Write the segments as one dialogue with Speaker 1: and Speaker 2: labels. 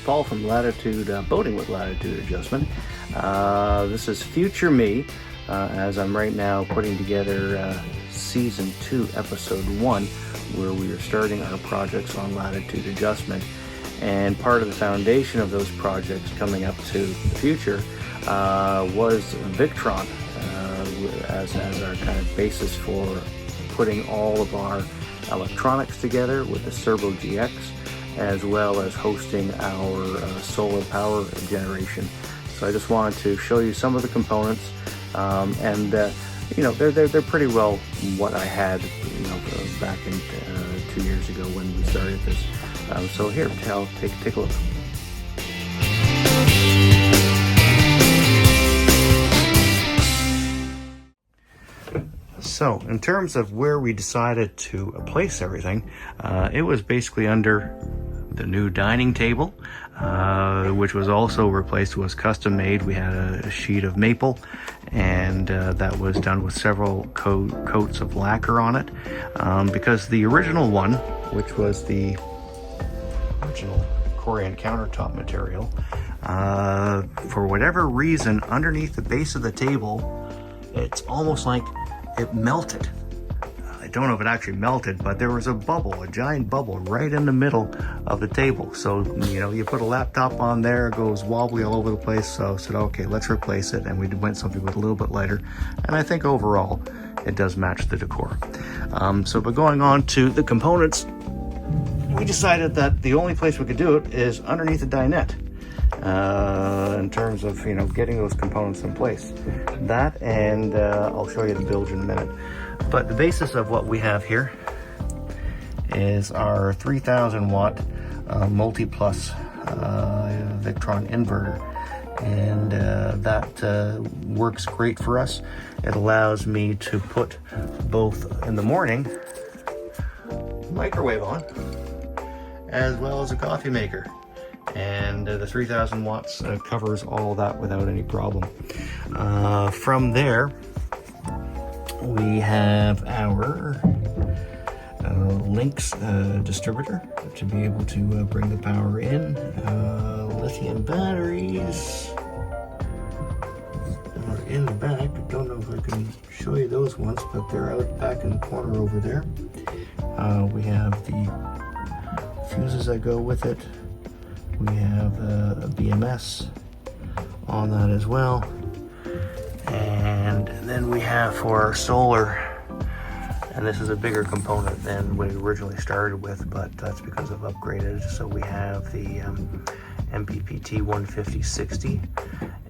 Speaker 1: Paul from Latitude Boating with Latitude Adjustment. This is future me, as I'm right now putting together Season 2, Episode 1, where we are starting our projects on Latitude Adjustment. And part of the foundation of those projects coming up to the future was Victron as our kind of basis for putting all of our electronics together with the Servo GX, as well as hosting our solar power generation. So I just wanted to show you some of the components, and you know, they're pretty well what I had, you know, back in 2 years ago when we started this. So here, I'll take a look. So, in terms of where we decided to place everything, it was basically under the new dining table, which was also replaced, was custom made. We had a sheet of maple, and that was done with several coats of lacquer on it, because the original one, which was the original Corian countertop material, for whatever reason, underneath the base of the table, it's almost like it melted. I don't know if it actually melted, but there was a bubble, a giant bubble right in the middle of the table. So, you know, you put a laptop on there, it goes wobbly all over the place. So I said, okay, let's replace it. And we went something with a little bit lighter. And I think overall it does match the decor. But going on to the components, we decided that the only place we could do it is underneath the dinette. In terms of, you know, getting those components in place. That, and I'll show you the bilge in a minute. But the basis of what we have here is our 3000 watt multi-plus Victron inverter. And that works great for us. It allows me to put both in the morning microwave on, as well as a coffee maker. And the 3000 watts covers all that without any problem. From there, we have our Lynx distributor to be able to bring the power in. Lithium batteries are in the back. I don't know if I can show you those ones, but they're out back in the corner over there. We have the fuses that go with it. We have a BMS on that as well. And then we have for our solar, and this is a bigger component than we originally started with, but that's because I've upgraded. So we have the MPPT 150/60,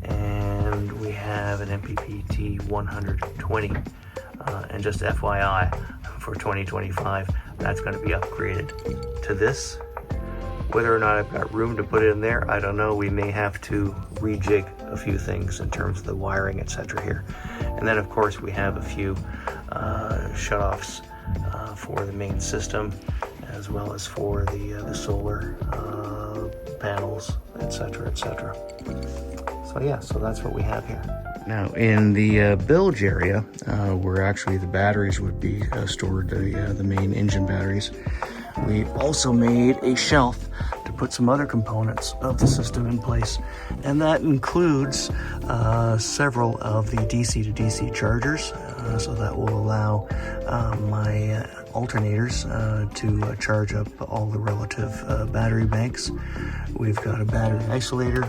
Speaker 1: and we have an MPPT 120. And just FYI, for 2025, that's going to be upgraded to this. Whether or not I've got room to put it in there, I don't know. We may have to rejig a few things in terms of the wiring, etc. here. And then, of course, we have a few shutoffs for the main system, as well as for the solar panels, etc., etc. So yeah, so that's what we have here. Now, in the bilge area, where actually the batteries would be stored, the main engine batteries, we also made a shelf to put some other components of the system in place, and that includes several of the DC to DC chargers, so that will allow my alternators to charge up all the relative battery banks. We've got a battery isolator,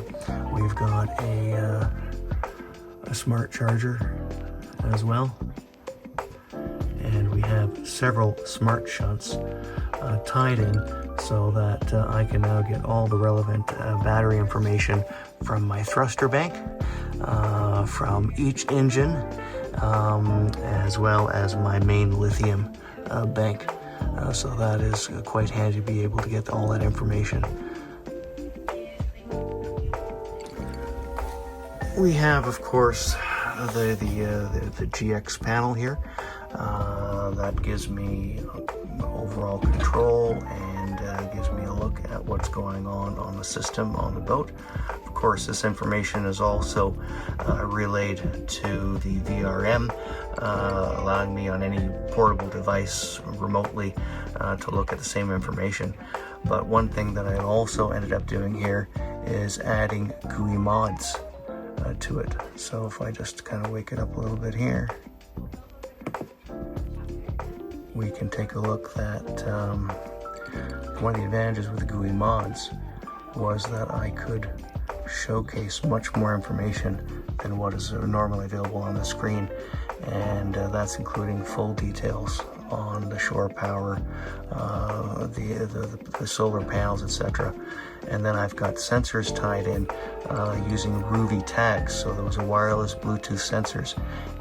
Speaker 1: we've got a smart charger as well, and we have several smart shunts tied in, so that I can now get all the relevant battery information from my thruster bank, from each engine, as well as my main lithium bank. So that is quite handy to be able to get all that information. We have, of course, the GX panel here. That gives me overall control and gives me a look at what's going on the system on the boat. Of course, this information is also relayed to the VRM, allowing me on any portable device remotely to look at the same information. But one thing that I also ended up doing here is adding GUI mods to it. So if I just kind of wake it up a little bit here, we can take a look at one of the advantages with the GUI mods was that I could showcase much more information than what is normally available on the screen, and that's including full details on the shore power, the solar panels, etc. And then I've got sensors tied in using Ruby tags. So those are wireless Bluetooth sensors,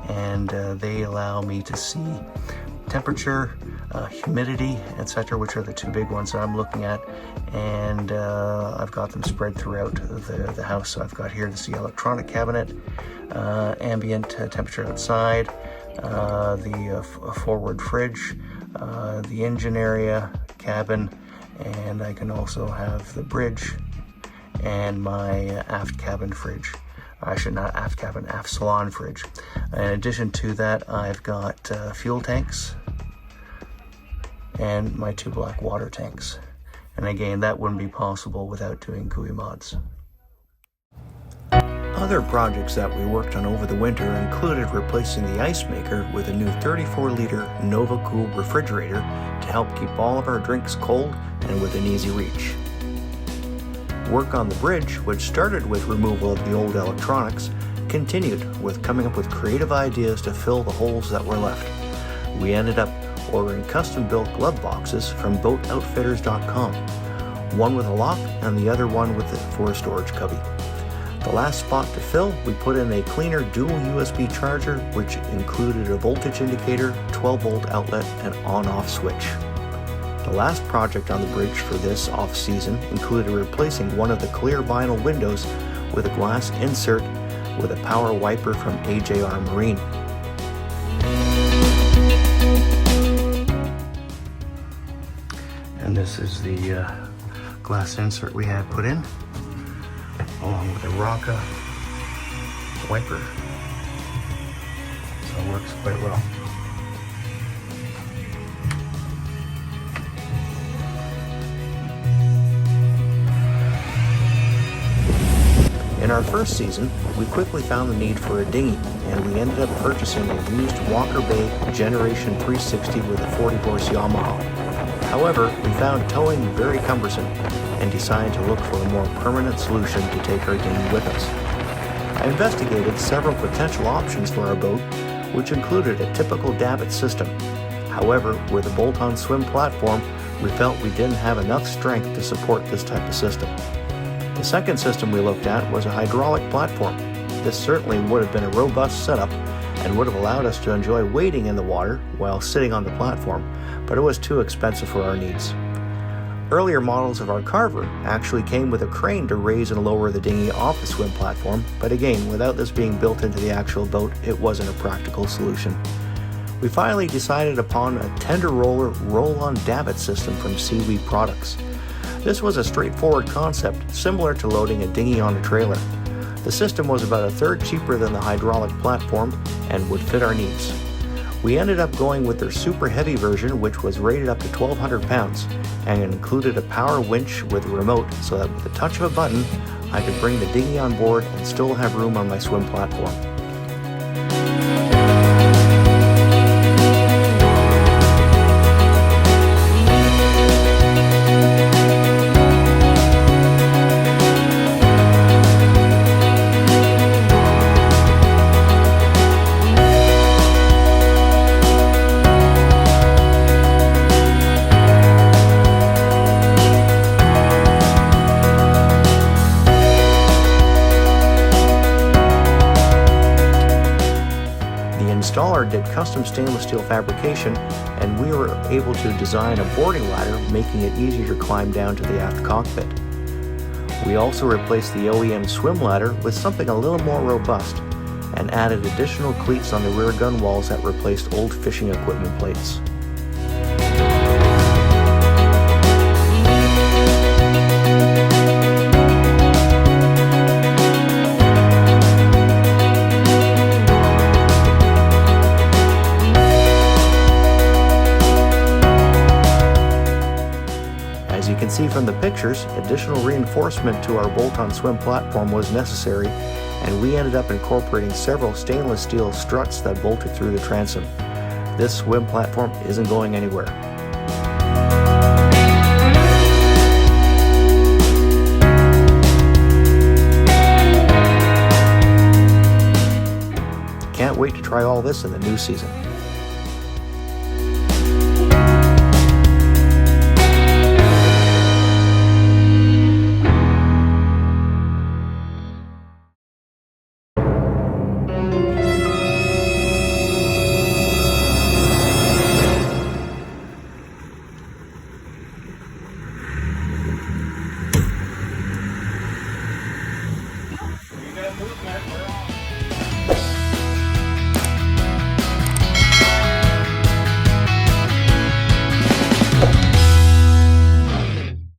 Speaker 1: and they allow me to see temperature, humidity, etc., which are the two big ones that I'm looking at. And I've got them spread throughout the house. So I've got here the electronic cabinet, ambient temperature outside, the forward fridge, the engine area, cabin, and I can also have the bridge and my aft cabin fridge. I should not aft cabin, aft salon fridge. In addition to that, I've got fuel tanks and my 2 black water tanks. And again, that wouldn't be possible without doing GUI mods. Other projects that we worked on over the winter included replacing the ice maker with a new 34-liter NovaCool refrigerator to help keep all of our drinks cold and within easy reach. Work on the bridge, which started with removal of the old electronics, continued with coming up with creative ideas to fill the holes that were left. We ended up ordering custom-built glove boxes from boatoutfitters.com, one with a lock and the other one for a storage cubby. The last spot to fill, we put in a cleaner dual USB charger, which included a voltage indicator, 12-volt outlet, and on-off switch. The last project on the bridge for this off-season included replacing one of the clear vinyl windows with a glass insert with a power wiper from AJR Marine. And this is the glass insert we had put in, along with a Rocca wiper. So it works quite well. In our first season, we quickly found the need for a dinghy, and we ended up purchasing a used Walker Bay Generation 360 with a 40-horse Yamaha. However, we found towing very cumbersome and decided to look for a more permanent solution to take our dinghy with us. I investigated several potential options for our boat, which included a typical Davit system. However, with a bolt-on swim platform, we felt we didn't have enough strength to support this type of system. The second system we looked at was a hydraulic platform. This certainly would have been a robust setup and would have allowed us to enjoy wading in the water while sitting on the platform, but it was too expensive for our needs. Earlier models of our Carver actually came with a crane to raise and lower the dinghy off the swim platform, but again, without this being built into the actual boat, it wasn't a practical solution. We finally decided upon a tender roller roll-on davit system from Seaweed products. This was a straightforward concept, similar to loading a dinghy on a trailer. The system was about a third cheaper than the hydraulic platform and would fit our needs. We ended up going with their super heavy version, which was rated up to 1,200 pounds and included a power winch with a remote so that with the touch of a button, I could bring the dinghy on board and still have room on my swim platform. Installer did custom stainless steel fabrication, and we were able to design a boarding ladder, making it easier to climb down to the aft cockpit. We also replaced the OEM swim ladder with something a little more robust and added additional cleats on the rear gun walls that replaced old fishing equipment plates. See from from the pictures, additional reinforcement to our bolt-on swim platform was necessary, and we ended up incorporating several stainless steel struts that bolted through the transom. This swim platform isn't going anywhere. Can't wait to try all this in the new season.
Speaker 2: You got movement, we're on.